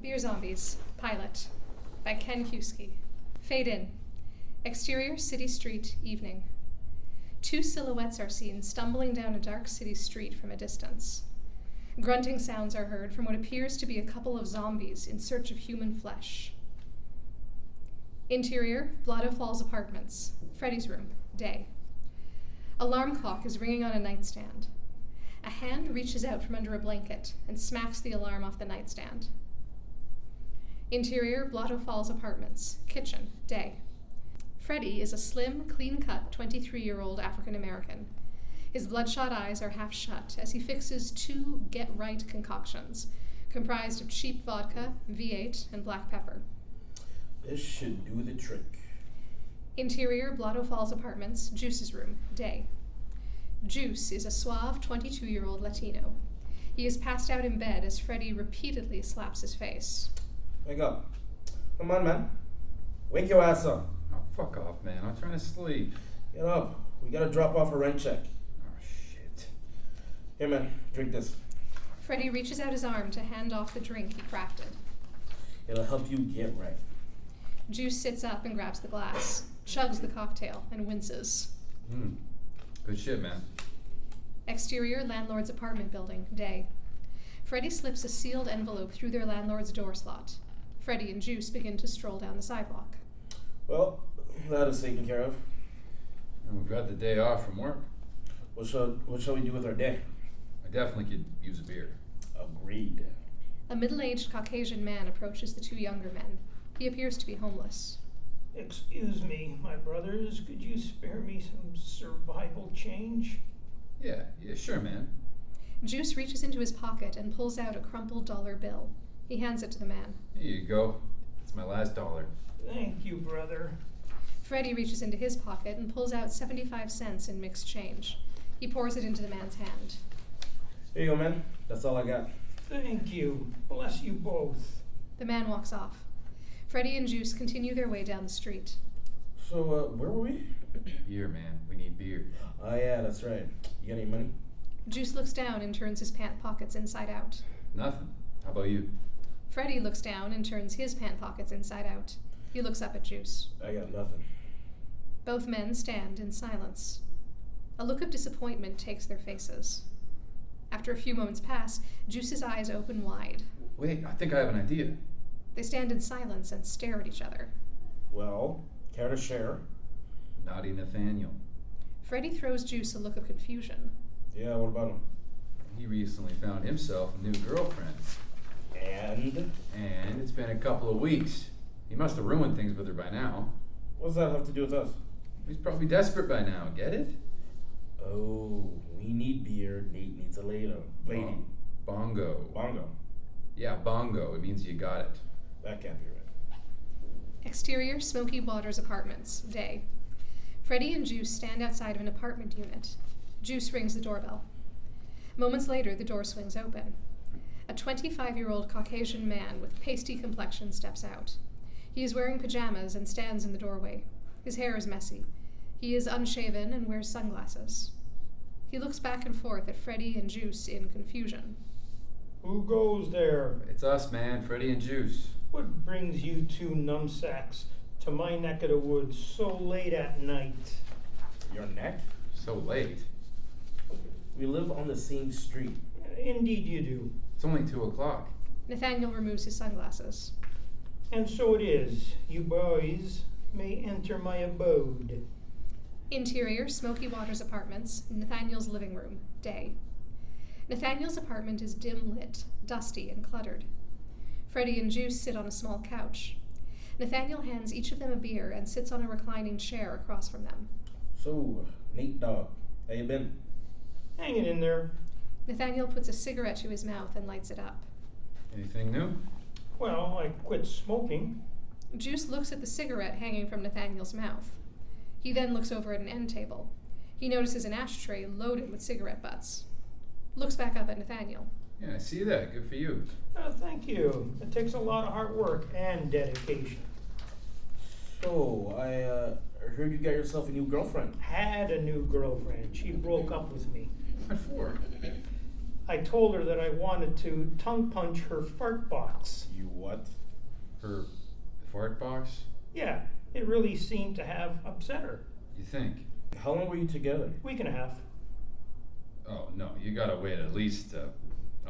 Beer Zombies, Pilot, by Ken Hewski. Fade in. Exterior city street, evening. Two silhouettes are seen stumbling down a dark city street from a distance. Grunting sounds are heard from what appears to be a couple of zombies in search of human flesh. Interior, Blotto Falls Apartments, Freddy's room, day. Alarm clock is ringing on a nightstand. A hand reaches out from under a blanket and smacks the alarm off the nightstand. Interior, Blotto Falls Apartments, kitchen, day. Freddy is a slim, clean-cut 23-year-old African-American. His bloodshot eyes are half shut as he fixes two get-right concoctions, comprised of cheap vodka, V8, and black pepper. This should do the trick. Interior, Blotto Falls Apartments, Juice's room, day. Juice is a suave 22-year-old Latino. He is passed out in bed as Freddy repeatedly slaps his face. Wake up. Come on, man. Wake your ass up. Oh, fuck off, man. I'm trying to sleep. Get up. We gotta drop off a rent check. Oh, shit. Here, man. Drink this. Freddy reaches out his arm to hand off the drink he crafted. It'll help you get right. Juice sits up and grabs the glass, chugs the cocktail, and winces. Good shit, man. Exterior, landlord's apartment building, day. Freddy slips a sealed envelope through their landlord's door slot. Freddy and Juice begin to stroll down the sidewalk. Well, that is taken care of. And we've got the day off from work. What shall we do with our day? I definitely could use a beer. Agreed. A middle-aged Caucasian man approaches the two younger men. He appears to be homeless. Excuse me, my brothers, could you spare me some survival change? Yeah, sure, man. Juice reaches into his pocket and pulls out a crumpled dollar bill. He hands it to the man. Here you go. It's my last dollar. Thank you, brother. Freddy reaches into his pocket and pulls out 75 cents in mixed change. He pours it into the man's hand. Here you go, man. That's all I got. Thank you. Bless you both. The man walks off. Freddy and Juice continue their way down the street. So, where were we? Beer, man. We need beer. Oh, yeah, that's right. You got any money? Juice looks down and turns his pant pockets inside out. Nothing. How about you? Freddy looks down and turns his pant pockets inside out. He looks up at Juice. I got nothing. Both men stand in silence. A look of disappointment takes their faces. After a few moments pass, Juice's eyes open wide. Wait, I think I have an idea. They stand in silence and stare at each other. Well, care to share? Naughty Nathaniel. Freddy throws Juice a look of confusion. Yeah, what about him? He recently found himself a new girlfriend. And? And it's been a couple of weeks. He must have ruined things with her by now. What does that have to do with us? He's probably desperate by now, get it? Oh, we need beer. Nate needs a lady. Bongo. Bongo. Yeah, bongo. It means you got it. That can't be right. Exterior, Smoky Waters Apartments, day. Freddy and Juice stand outside of an apartment unit. Juice rings the doorbell. Moments later, the door swings open. A 25-year-old Caucasian man with pasty complexion steps out. He is wearing pajamas and stands in the doorway. His hair is messy. He is unshaven and wears sunglasses. He looks back and forth at Freddy and Juice in confusion. Who goes there? It's us, man. Freddy and Juice. What brings you two numbsacks to my neck of the woods so late at night? Your neck? So late. We live on the same street. Indeed you do. It's only 2 o'clock. Nathaniel removes his sunglasses. And so it is. You boys may enter my abode. Interior, Smoky Waters Apartments, Nathaniel's living room, day. Nathaniel's apartment is dim lit, dusty, and cluttered. Freddy and Juice sit on a small couch. Nathaniel hands each of them a beer and sits on a reclining chair across from them. So, Nate dog, how you been? Hanging in there. Nathaniel puts a cigarette to his mouth and lights it up. Anything new? Well, I quit smoking. Juice looks at the cigarette hanging from Nathaniel's mouth. He then looks over at an end table. He notices an ashtray loaded with cigarette butts. Looks back up at Nathaniel. Yeah, I see that. Good for you. Thank you. It takes a lot of hard work and dedication. So, I heard you got yourself a new girlfriend. Had a new girlfriend. She broke up with me. What for? I told her that I wanted to tongue punch her fart box. You what? Her fart box? Yeah, it really seemed to have upset her. You think? How long were you together? Week and a half. Oh, no, you gotta wait at least a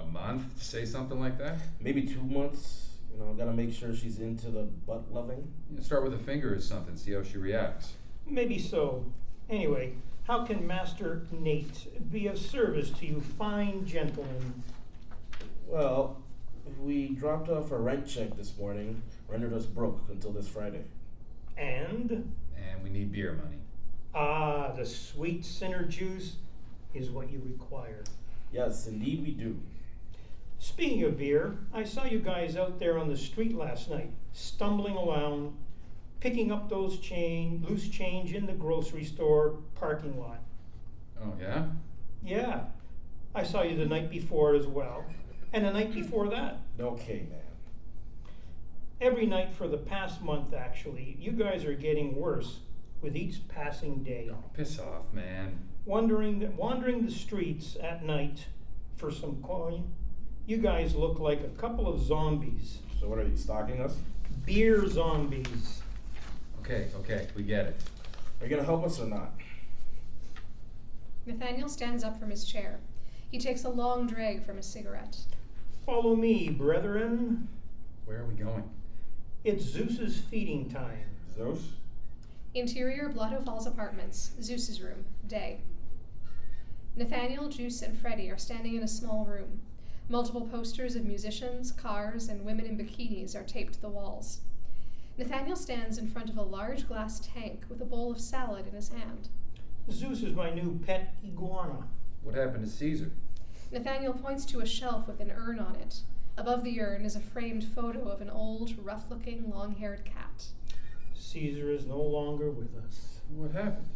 month to say something like that? Maybe 2 months. You know, gotta make sure she's into the butt loving. You know, start with a finger or something, see how she reacts. Maybe so. Anyway, how can Master Nate be of service to you fine gentlemen? Well, we dropped off a rent check this morning, rendered us broke until this Friday. And? And we need beer money. Ah, the sweet sinner juice is what you require. Yes, indeed we do. Speaking of beer, I saw you guys out there on the street last night, stumbling around, picking up those loose change in the grocery store parking lot. Oh, yeah? Yeah, I saw you the night before as well, and the night before that. Okay, man. Every night for the past month, actually, you guys are getting worse with each passing day. Oh, piss off, man. Wandering the streets at night for some coin, you guys look like a couple of zombies. So what are you, stalking us? Beer zombies. Okay, we get it. Are you gonna help us or not? Nathaniel stands up from his chair. He takes a long drag from his cigarette. Follow me, brethren. Where are we going? It's Zeus's feeding time. Zeus? Interior Blotto Falls Apartments, Zeus's room, day. Nathaniel, Juice, and Freddy are standing in a small room. Multiple posters of musicians, cars, and women in bikinis are taped to the walls. Nathaniel stands in front of a large glass tank with a bowl of salad in his hand. Zeus is my new pet iguana. What happened to Caesar? Nathaniel points to a shelf with an urn on it. Above the urn is a framed photo of an old, rough-looking, long-haired cat. Caesar is no longer with us. What happened?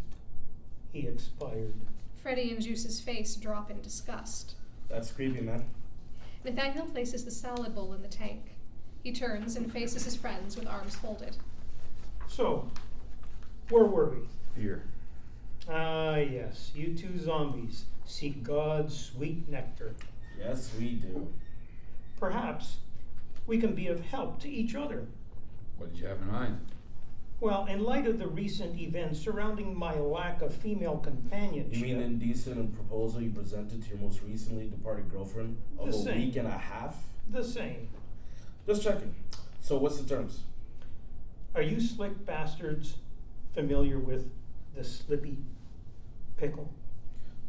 He expired. Freddy and Juice's face drop in disgust. That's creepy, man. Nathaniel places the salad bowl in the tank. He turns and faces his friends with arms folded. So, where were we? Beer. Ah, yes, you two zombies seek God's sweet nectar. Yes, we do. Perhaps we can be of help to each other. What did you have in mind? Well, in light of the recent events surrounding my lack of female companionship. You mean indecent proposal you presented to your most recently departed girlfriend of The a same. week and a half? The same. Just checking. So what's the terms? Are you slick bastards familiar with the Slippy Pickle?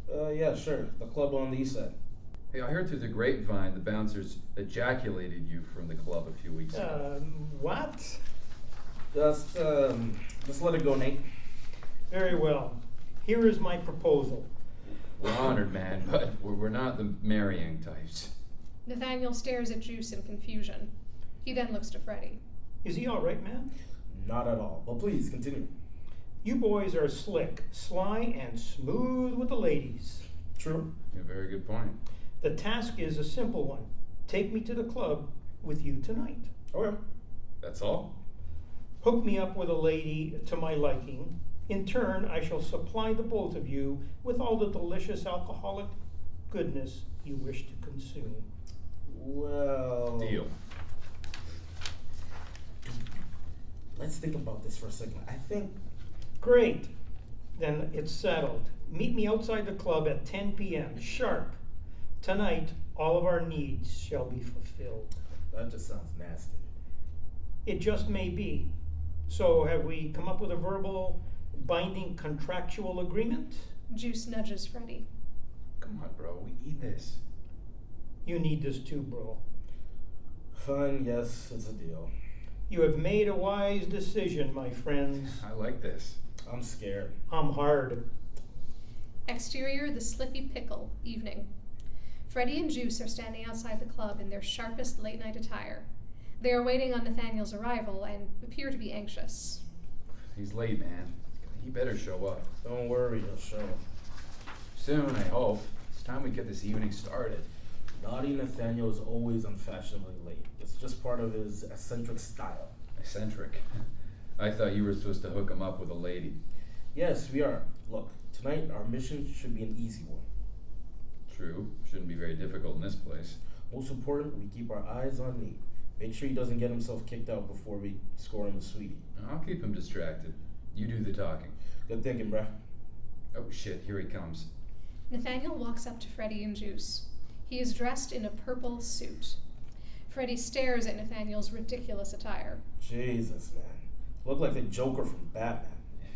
Yeah, sure. The club on the east side. Hey, I heard through the grapevine the bouncers ejaculated you from the club a few weeks ago. What? Just let it go, Nate. Very well. Here is my proposal. We're honored, man, but we're not the marrying types. Nathaniel stares at Juice in confusion. He then looks to Freddy. Is he all right, man? Not at all. But please, continue. You boys are slick, sly, and smooth with the ladies. True. Yeah, very good point. The task is a simple one. Take me to the club with you tonight. Okay. That's all? Hook me up with a lady to my liking. In turn, I shall supply the both of you with all the delicious alcoholic goodness you wish to consume. Well... Deal. Let's think about this for a second. I think... Great. Then it's settled. Meet me outside the club at 10 p.m. sharp. Tonight, all of our needs shall be fulfilled. That just sounds nasty. It just may be. So have we come up with a verbal, binding contractual agreement? Juice nudges Freddy. Come on, bro, we need this. You need this too, bro. Fine, yes, it's a deal. You have made a wise decision, my friends. I like this. I'm scared. I'm hard. Exterior, the Slippy Pickle, evening. Freddy and Juice are standing outside the club in their sharpest late-night attire. They are waiting on Nathaniel's arrival and appear to be anxious. He's late, man. He better show up. Don't worry, he'll show. Soon, I hope. It's time we get this evening started. Naughty Nathaniel is always unfashionably late. It's just part of his eccentric style. Eccentric. I thought you were supposed to hook him up with a lady. Yes, we are. Look, tonight our mission should be an easy one. True. Shouldn't be very difficult in this place. Most important, we keep our eyes on Nate. Make sure he doesn't get himself kicked out before we score him a sweetie. I'll keep him distracted. You do the talking. Good thinking, bruh. Oh shit, here he comes. Nathaniel walks up to Freddy and Juice. He is dressed in a purple suit. Freddy stares at Nathaniel's ridiculous attire. Jesus, man. Look like the Joker from Batman.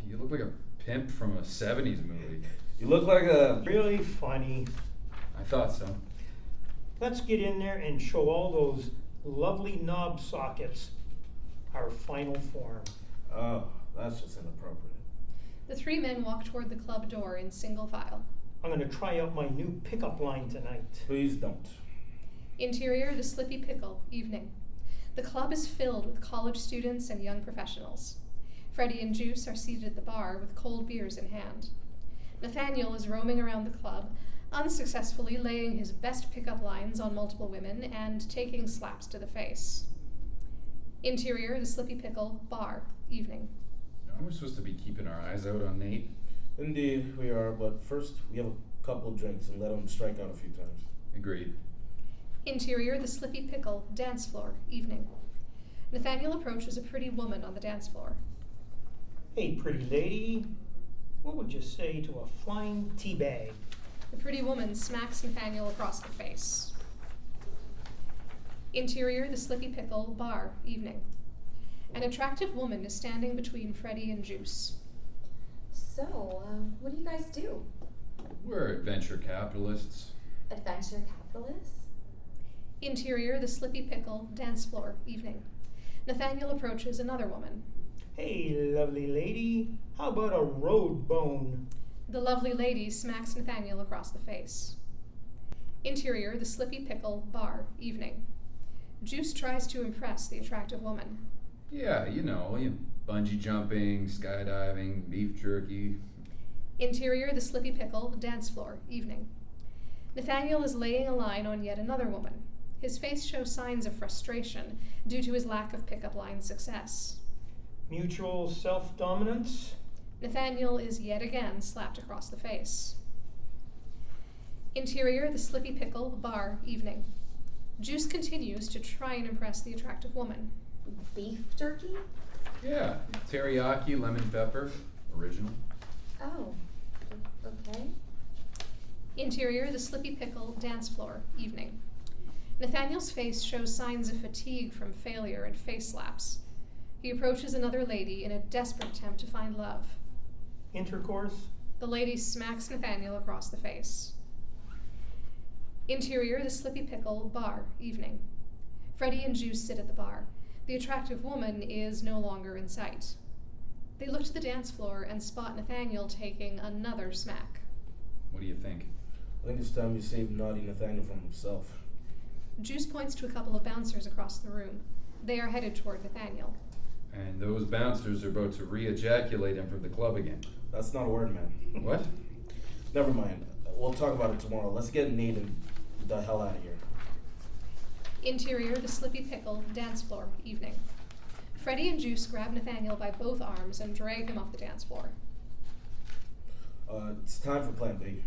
You look like a pimp from a 70s movie. You look like a... Really funny. I thought so. Let's get in there and show all those lovely knob sockets our final form. Oh, that's just inappropriate. The three men walk toward the club door in single file. I'm going to try out my new pickup line tonight. Please don't. Interior, the Slippy Pickle, evening. The club is filled with college students and young professionals. Freddy and Juice are seated at the bar with cold beers in hand. Nathaniel is roaming around the club, unsuccessfully laying his best pickup lines on multiple women and taking slaps to the face. Interior, the Slippy Pickle, bar, evening. Are we supposed to be keeping our eyes out on Nate? Indeed, we are, but first we have a couple drinks and let him strike out a few times. Agreed. Interior, the Slippy Pickle, dance floor, evening. Nathaniel approaches a pretty woman on the dance floor. Hey, pretty lady, what would you say to a flying tea bag? The pretty woman smacks Nathaniel across the face. Interior, the Slippy Pickle, bar, evening. An attractive woman is standing between Freddy and Juice. So, what do you guys do? We're adventure capitalists. Adventure capitalists? Interior, the Slippy Pickle, dance floor, evening. Nathaniel approaches another woman. Hey, lovely lady, how about a road bone? The lovely lady smacks Nathaniel across the face. Interior, the Slippy Pickle, bar, evening. Juice tries to impress the attractive woman. Yeah, bungee jumping, skydiving, beef jerky. Interior, the Slippy Pickle, dance floor, evening. Nathaniel is laying a line on yet another woman. His face shows signs of frustration due to his lack of pickup line success. Mutual self-dominance? Nathaniel is yet again slapped across the face. Interior, the Slippy Pickle, bar, evening. Juice continues to try and impress the attractive woman. Beef jerky? Yeah, teriyaki, lemon pepper, original. Oh, okay. Interior, the Slippy Pickle, dance floor, evening. Nathaniel's face shows signs of fatigue from failure and face slaps. He approaches another lady in a desperate attempt to find love. Intercourse? The lady smacks Nathaniel across the face. Interior, the Slippy Pickle, bar, evening. Freddy and Juice sit at the bar. The attractive woman is no longer in sight. They look to the dance floor and spot Nathaniel taking another smack. What do you think? I think it's time we save naughty Nathaniel from himself. Juice points to a couple of bouncers across the room. They are headed toward Nathaniel. And those bouncers are about to re-ejaculate him from the club again. That's not a word, man. What? Never mind. We'll talk about it tomorrow. Let's get Nate and the hell out of here. Interior, the Slippy Pickle, dance floor, evening. Freddy and Juice grab Nathaniel by both arms and drag him off the dance floor. It's time for Plan B.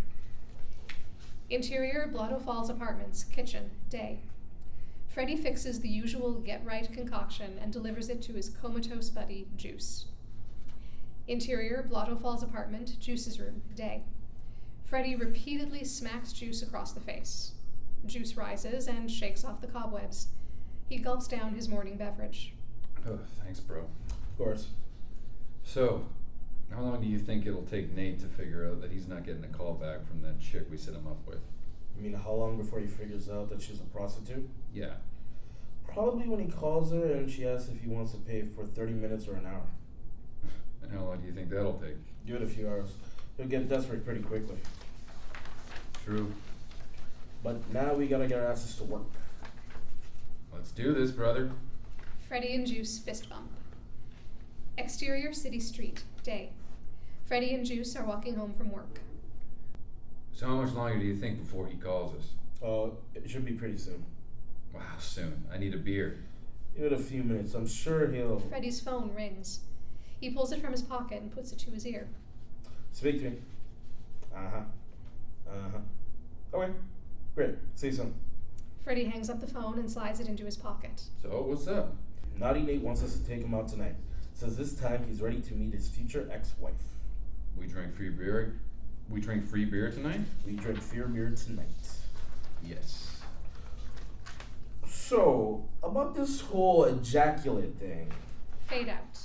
Interior, Blotto Falls Apartments, kitchen, day. Freddy fixes the usual get-right concoction and delivers it to his comatose buddy, Juice. Interior, Blotto Falls apartment, Juice's room, day. Freddy repeatedly smacks Juice across the face. Juice rises and shakes off the cobwebs. He gulps down his morning beverage. Oh, thanks, bro. Of course. So, how long do you think it'll take Nate to figure out that he's not getting a call back from that chick we set him up with? You mean how long before he figures out that she's a prostitute? Yeah. Probably when he calls her and she asks if he wants to pay for 30 minutes or an hour. And how long do you think that'll take? Give it a few hours. He'll get desperate pretty quickly. True. But now we gotta get our asses to work. Let's do this, brother. Freddy and Juice fist bump. Exterior, city street, day. Freddy and Juice are walking home from work. So how much longer do you think before he calls us? It should be pretty soon. Wow, soon. I need a beer. Give it a few minutes. I'm sure he'll... Freddy's phone rings. He pulls it from his pocket and puts it to his ear. Speak to me. Uh-huh. Uh-huh. Okay, great. See you soon. Freddy hangs up the phone and slides it into his pocket. So, what's up? Naughty Nate wants us to take him out tonight. Says this time he's ready to meet his future ex-wife. We drink free beer. We drink free beer tonight? We drink fear beer tonight. Yes. So, about this whole ejaculate thing. Fade out.